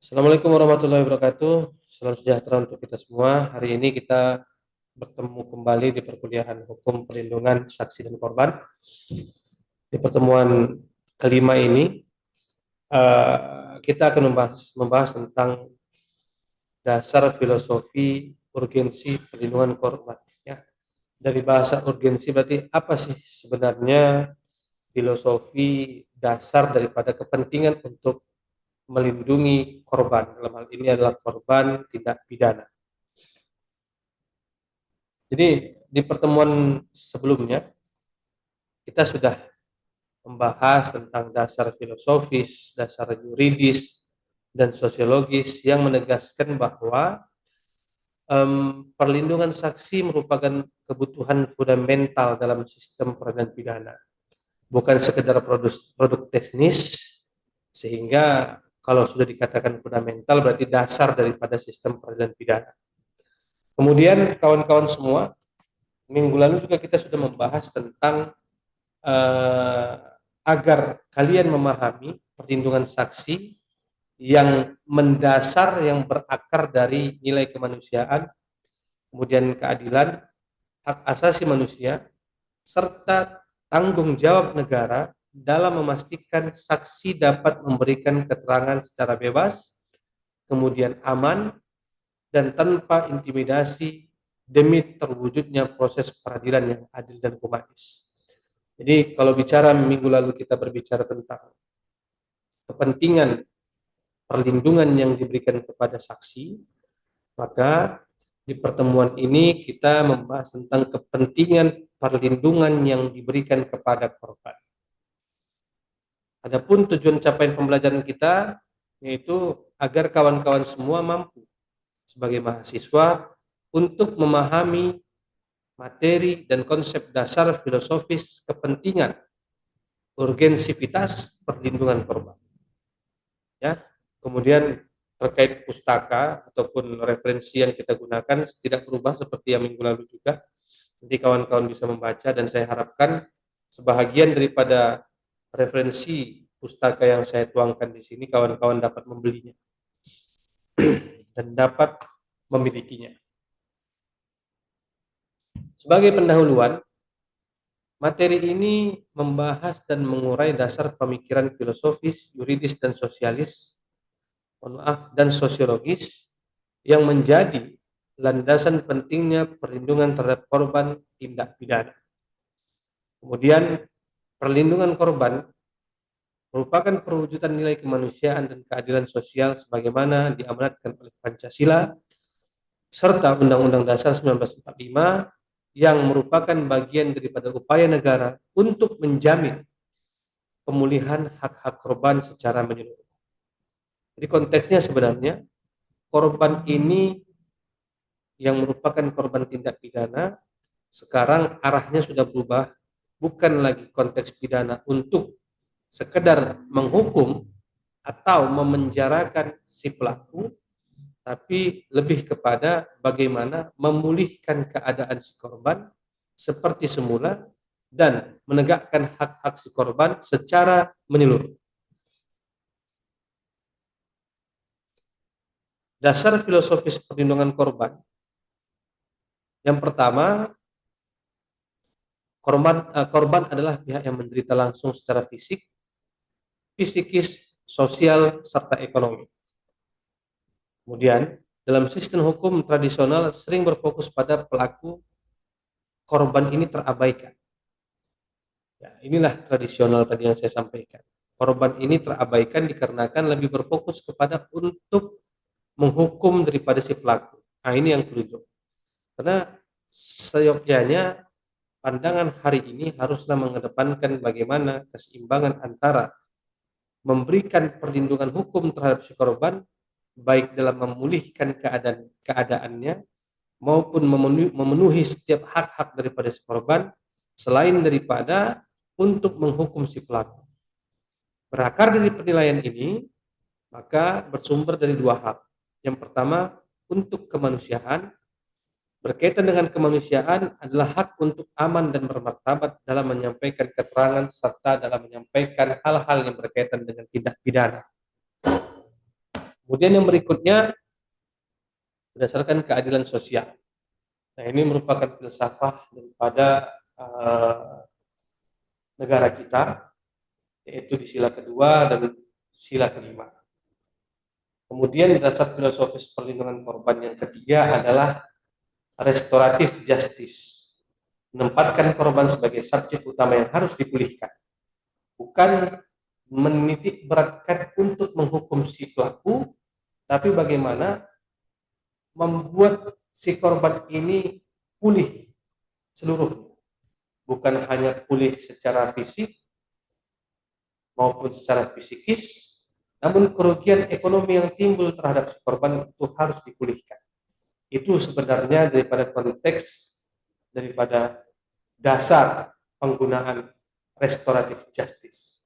Assalamualaikum warahmatullahi wabarakatuh. Salam sejahtera untuk kita semua. Hari ini kita bertemu kembali di perkuliahan Hukum Perlindungan Saksi dan Korban. Di pertemuan kelima ini, kita akan membahas tentang dasar filosofi urgensi perlindungan korban. Ya. Dari bahasa urgensi berarti apa sih sebenarnya filosofi dasar daripada kepentingan untuk melindungi korban. Dalam hal ini adalah korban tindak pidana. Jadi di pertemuan sebelumnya kita sudah membahas tentang dasar filosofis, dasar yuridis, dan sosiologis yang menegaskan bahwa perlindungan saksi merupakan kebutuhan fundamental dalam sistem peradilan pidana. Bukan sekedar produk teknis, sehingga kalau sudah dikatakan fundamental berarti dasar daripada sistem peradilan pidana. Kemudian kawan-kawan semua, minggu lalu juga kita sudah membahas tentang agar kalian memahami perlindungan saksi yang mendasar, yang berakar dari nilai kemanusiaan, kemudian keadilan, hak asasi manusia, serta tanggung jawab negara dalam memastikan saksi dapat memberikan keterangan secara bebas, kemudian aman, dan tanpa intimidasi demi terwujudnya proses peradilan yang adil dan humanis. Jadi kalau bicara minggu lalu kita berbicara tentang kepentingan perlindungan yang diberikan kepada saksi, maka di pertemuan ini kita membahas tentang kepentingan perlindungan yang diberikan kepada korban. Adapun tujuan capaian pembelajaran kita yaitu agar kawan-kawan semua mampu sebagai mahasiswa untuk memahami materi dan konsep dasar filosofis kepentingan urgensivitas perlindungan korban. Ya, kemudian terkait pustaka ataupun referensi yang kita gunakan tidak berubah seperti yang minggu lalu juga. Nanti kawan-kawan bisa membaca dan saya harapkan sebahagian daripada referensi pustaka yang saya tuangkan di sini kawan-kawan dapat membelinya dan dapat memilikinya. Sebagai pendahuluan, materi ini membahas dan mengurai dasar pemikiran filosofis, yuridis, dan dan sosiologis yang menjadi landasan pentingnya perlindungan terhadap korban tindak pidana. Kemudian, perlindungan korban merupakan perwujudan nilai kemanusiaan dan keadilan sosial sebagaimana diamanatkan oleh Pancasila serta Undang-Undang Dasar 1945 yang merupakan bagian daripada upaya negara untuk menjamin pemulihan hak-hak korban secara menyeluruh. Jadi konteksnya sebenarnya korban ini yang merupakan korban tindak pidana sekarang arahnya sudah berubah, bukan lagi konteks pidana untuk sekedar menghukum atau memenjarakan si pelaku, tapi lebih kepada bagaimana memulihkan keadaan si korban seperti semula dan menegakkan hak-hak si korban secara menyeluruh. Dasar filosofis perlindungan korban. Yang pertama, korban adalah pihak yang menderita langsung secara fisik, psikis, sosial, serta ekonomi. Kemudian, dalam sistem hukum tradisional sering berfokus pada pelaku, korban ini terabaikan. Ya, inilah tradisional tadi yang saya sampaikan. Korban ini terabaikan dikarenakan lebih berfokus kepada untuk menghukum daripada si pelaku. Nah, ini yang keliru. Karena seyogyanya pandangan hari ini haruslah mengedepankan bagaimana keseimbangan antara memberikan perlindungan hukum terhadap si korban, baik dalam memulihkan keadaannya maupun memenuhi setiap hak-hak daripada si korban, selain daripada untuk menghukum si pelaku. Berakar dari penilaian ini, maka bersumber dari dua hal. Yang pertama, untuk kemanusiaan. Berkaitan dengan kemanusiaan adalah hak untuk aman dan bermartabat dalam menyampaikan keterangan serta dalam menyampaikan hal-hal yang berkaitan dengan tindak pidana. Kemudian yang berikutnya berdasarkan keadilan sosial. Nah, ini merupakan filsafah daripada negara kita, yaitu di sila kedua dan sila kelima. Kemudian dasar filosofis perlindungan korban yang ketiga adalah restoratif justice, menempatkan korban sebagai subjek utama yang harus dipulihkan, bukan menitik beratkan untuk menghukum si pelaku, tapi bagaimana membuat si korban ini pulih seluruhnya, bukan hanya pulih secara fisik maupun secara psikis, namun kerugian ekonomi yang timbul terhadap si korban itu harus dipulihkan. Itu sebenarnya daripada dasar penggunaan restoratif justice.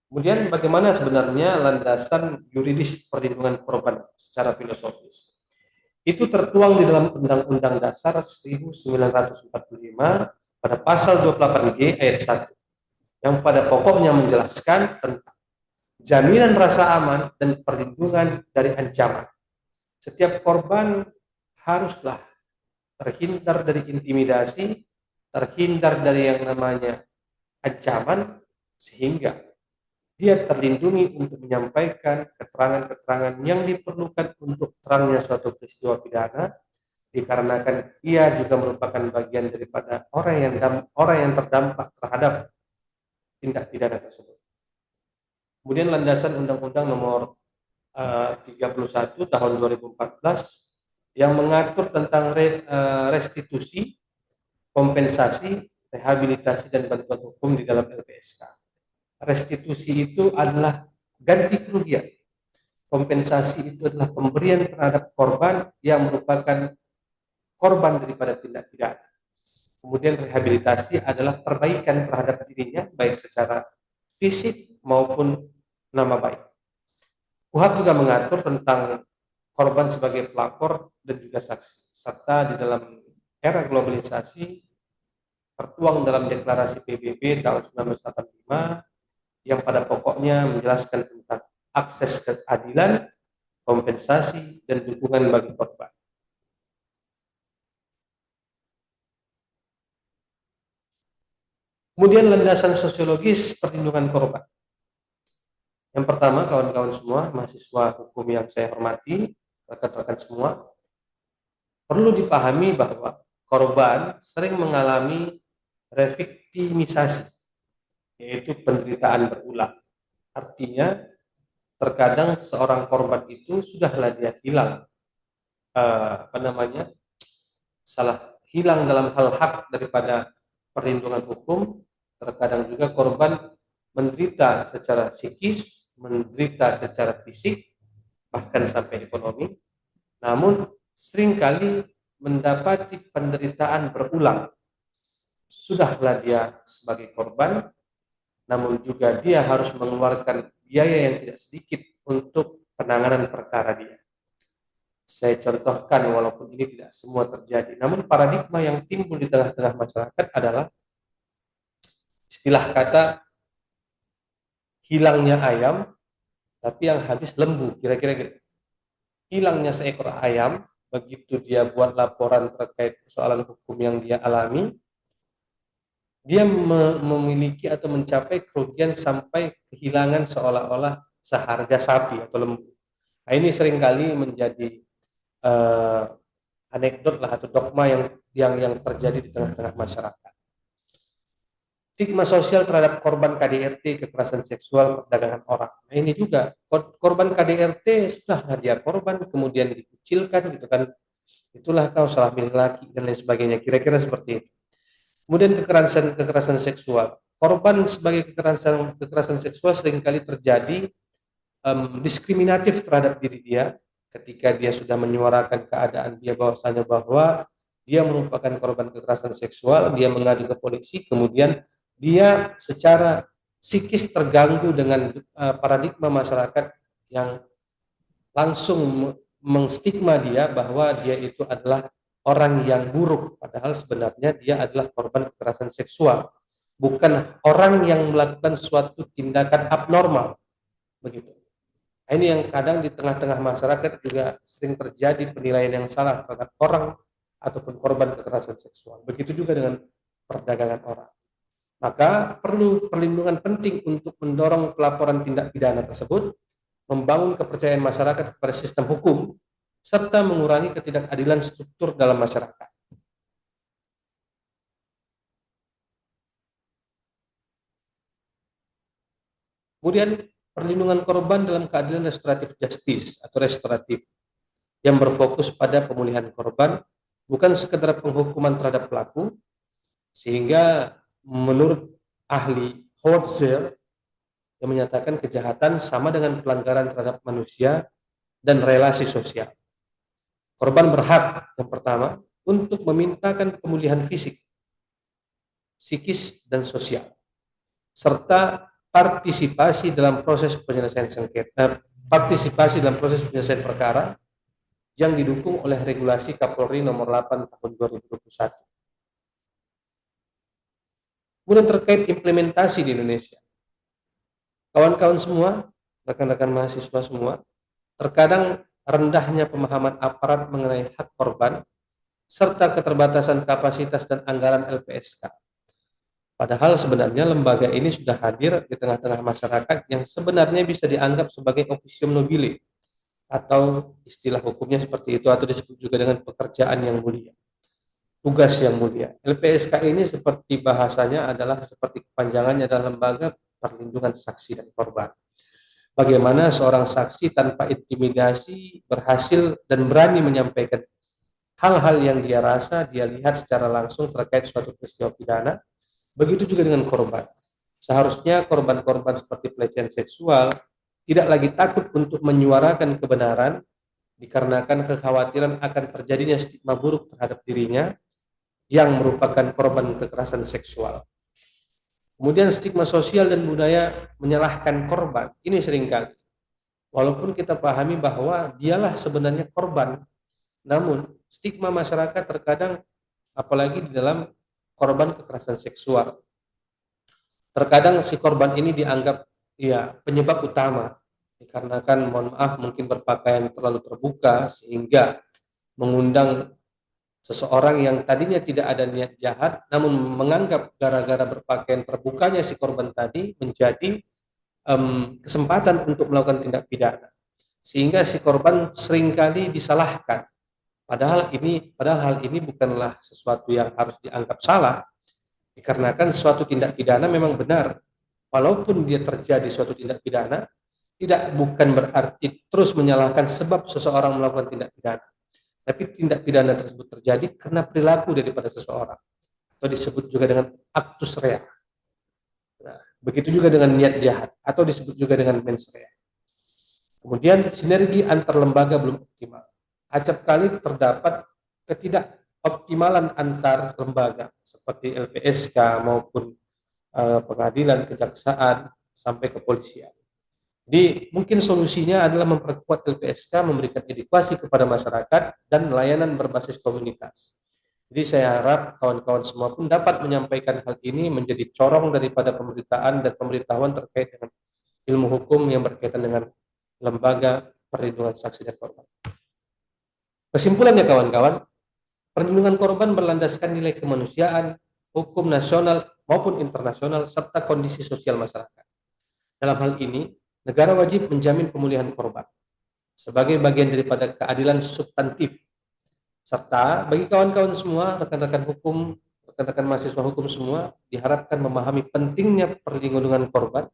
Kemudian bagaimana sebenarnya landasan yuridis perlindungan korban secara filosofis? Itu tertuang di dalam Undang-Undang Dasar 1945 pada pasal 28G ayat 1 yang pada pokoknya menjelaskan tentang jaminan rasa aman dan perlindungan dari ancaman. Setiap korban haruslah terhindar dari intimidasi, terhindar dari yang namanya ancaman, sehingga dia terlindungi untuk menyampaikan keterangan-keterangan yang diperlukan untuk terangnya suatu peristiwa pidana, dikarenakan ia juga merupakan bagian daripada orang yang terdampak terhadap tindak pidana tersebut. Kemudian landasan Undang-Undang Nomor 31 tahun 2014 yang mengatur tentang restitusi, kompensasi, rehabilitasi dan bantuan hukum di dalam LPSK. Restitusi itu adalah ganti kerugian. Kompensasi itu adalah pemberian terhadap korban yang merupakan korban daripada tindak pidana. Kemudian rehabilitasi adalah perbaikan terhadap dirinya baik secara fisik maupun nama baik. KUHP juga mengatur tentang korban sebagai pelapor dan juga saksi, serta di dalam era globalisasi tertuang dalam deklarasi PBB tahun 1985 yang pada pokoknya menjelaskan tentang akses keadilan, kompensasi, dan dukungan bagi korban. Kemudian landasan sosiologis perlindungan korban. Yang pertama, kawan-kawan semua, mahasiswa hukum yang saya hormati, rekan-rekan semua, perlu dipahami bahwa korban sering mengalami reviktimisasi, yaitu penderitaan berulang. Artinya, terkadang seorang korban itu sudahlah dia hilang, hilang dalam hal hak daripada perlindungan hukum. Terkadang juga korban menderita secara psikis, menderita secara fisik, bahkan sampai ekonomi. Namun seringkali mendapati penderitaan berulang. Sudahlah dia sebagai korban, namun juga dia harus mengeluarkan biaya yang tidak sedikit untuk penanganan perkara dia. Saya contohkan, walaupun ini tidak semua terjadi, namun paradigma yang timbul di tengah-tengah masyarakat adalah istilah kata hilangnya ayam, tapi yang habis lembu, kira-kira gitu. Hilangnya seekor ayam, begitu dia buat laporan terkait persoalan hukum yang dia alami, dia memiliki atau mencapai kerugian sampai kehilangan seolah-olah seharga sapi atau lembu. Nah, ini seringkali menjadi anekdot lah atau dogma yang terjadi di tengah-tengah masyarakat. Stigma sosial terhadap korban KDRT, kekerasan seksual, perdagangan orang. Nah, ini juga korban KDRT sudahlah dia korban, kemudian dikucilkan gitu kan. Itulah kau salah milih laki dan lain sebagainya. Kira-kira seperti itu. Kemudian kekerasan seksual. Korban sebagai kekerasan seksual seringkali terjadi diskriminatif terhadap diri dia ketika dia sudah menyuarakan keadaan dia bahwasanya bahwa dia merupakan korban kekerasan seksual, dia mengadu ke polisi, kemudian dia secara psikis terganggu dengan paradigma masyarakat yang langsung mengstigma dia bahwa dia itu adalah orang yang buruk, padahal sebenarnya dia adalah korban kekerasan seksual. bukan orang yang melakukan suatu tindakan abnormal, begitu. Nah, ini yang kadang di tengah-tengah masyarakat juga sering terjadi penilaian yang salah terhadap orang ataupun korban kekerasan seksual. Begitu juga dengan perdagangan orang. Maka perlu perlindungan penting untuk mendorong pelaporan tindak pidana tersebut, membangun kepercayaan masyarakat kepada sistem hukum, serta mengurangi ketidakadilan struktur dalam masyarakat. Kemudian perlindungan korban dalam keadilan restoratif justice atau restoratif yang berfokus pada pemulihan korban, bukan sekedar penghukuman terhadap pelaku, sehingga menurut ahli Howard Zehr yang menyatakan kejahatan sama dengan pelanggaran terhadap manusia dan relasi sosial. Korban berhak yang pertama untuk memintakan pemulihan fisik, psikis, dan sosial, serta partisipasi dalam proses penyelesaian sengketa, partisipasi dalam proses penyelesaian perkara yang didukung oleh regulasi Kapolri nomor 8 tahun 2021. Kemudian terkait implementasi di Indonesia, kawan-kawan semua, rekan-rekan mahasiswa semua, terkadang rendahnya pemahaman aparat mengenai hak korban serta keterbatasan kapasitas dan anggaran LPSK. Padahal sebenarnya lembaga ini sudah hadir di tengah-tengah masyarakat yang sebenarnya bisa dianggap sebagai officium nobile, atau istilah hukumnya seperti itu, atau disebut juga dengan pekerjaan yang mulia, tugas yang mulia. LPSK ini seperti bahasanya adalah seperti kepanjangannya adalah lembaga perlindungan saksi dan korban. Bagaimana seorang saksi tanpa intimidasi berhasil dan berani menyampaikan hal-hal yang dia rasa, dia lihat secara langsung terkait suatu peristiwa pidana. Begitu juga dengan korban. Seharusnya korban-korban seperti pelecehan seksual tidak lagi takut untuk menyuarakan kebenaran dikarenakan kekhawatiran akan terjadinya stigma buruk terhadap dirinya yang merupakan korban kekerasan seksual. Kemudian stigma sosial dan budaya menyalahkan korban. Ini seringkali. Walaupun kita pahami bahwa dialah sebenarnya korban, namun stigma masyarakat terkadang, apalagi di dalam korban kekerasan seksual, terkadang si korban ini dianggap ya penyebab utama, dikarenakan mohon maaf mungkin berpakaian terlalu terbuka sehingga mengundang seseorang yang tadinya tidak ada niat jahat, namun menganggap gara-gara berpakaian terbukanya si korban tadi menjadi kesempatan untuk melakukan tindak pidana, sehingga si korban seringkali disalahkan. Padahal hal ini bukanlah sesuatu yang harus dianggap salah, dikarenakan suatu tindak pidana memang benar. Walaupun dia terjadi suatu tindak pidana, bukan berarti terus menyalahkan sebab seseorang melakukan tindak pidana. Tapi tindak pidana tersebut terjadi karena perilaku daripada seseorang, atau disebut juga dengan actus rea. Nah, begitu juga dengan niat jahat, atau disebut juga dengan mens rea. Kemudian sinergi antar lembaga belum optimal. Acap kali terdapat ketidakoptimalan antar lembaga seperti LPSK maupun pengadilan, kejaksaan, sampai kepolisian. Jadi mungkin solusinya adalah memperkuat LPSK, memberikan edukasi kepada masyarakat, dan layanan berbasis komunitas. Jadi saya harap kawan-kawan semua pun dapat menyampaikan hal ini menjadi corong daripada pemberitaan dan pemberitahuan terkait dengan ilmu hukum yang berkaitan dengan lembaga perlindungan saksi dan korban. Kesimpulannya kawan-kawan, perlindungan korban berlandaskan nilai kemanusiaan, hukum nasional maupun internasional, serta kondisi sosial masyarakat. Dalam hal ini, negara wajib menjamin pemulihan korban sebagai bagian daripada keadilan substantif. Serta bagi kawan-kawan semua, rekan-rekan hukum, rekan-rekan mahasiswa hukum semua, diharapkan memahami pentingnya perlindungan korban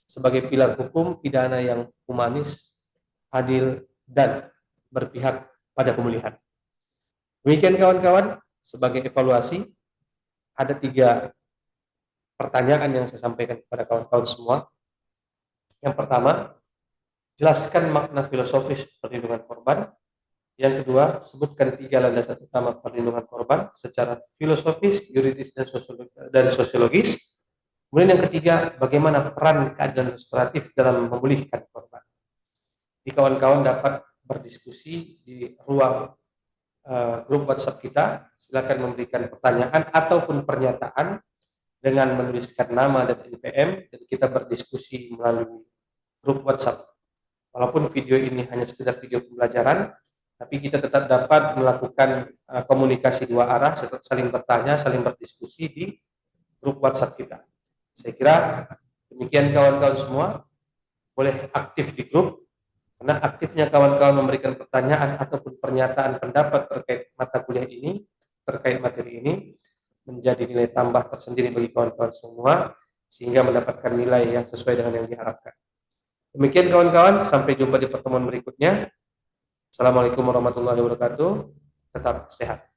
sebagai pilar hukum pidana yang humanis, adil, dan berpihak pada pemulihan. Demikian kawan-kawan, sebagai evaluasi, ada 3 pertanyaan yang saya sampaikan kepada kawan-kawan semua. Yang pertama, jelaskan makna filosofis perlindungan korban. Yang kedua, sebutkan 3 landasan utama perlindungan korban secara filosofis, yuridis, dan sosiologis. Kemudian yang ketiga, bagaimana peran keadilan restoratif dalam memulihkan korban. Di kawan-kawan dapat berdiskusi di ruang grup WhatsApp kita. Silakan memberikan pertanyaan ataupun pernyataan dengan menuliskan nama dan NPM, dan kita berdiskusi melalui grup WhatsApp. Walaupun video ini hanya sekedar video pembelajaran, tapi kita tetap dapat melakukan komunikasi dua arah, saling bertanya, saling berdiskusi di grup WhatsApp kita. Saya kira demikian kawan-kawan semua, boleh aktif di grup, karena aktifnya kawan-kawan memberikan pertanyaan ataupun pernyataan pendapat terkait mata kuliah ini, terkait materi ini, menjadi nilai tambah tersendiri bagi kawan-kawan semua, sehingga mendapatkan nilai yang sesuai dengan yang diharapkan. Demikian kawan-kawan, sampai jumpa di pertemuan berikutnya. Assalamualaikum warahmatullahi wabarakatuh. Tetap sehat.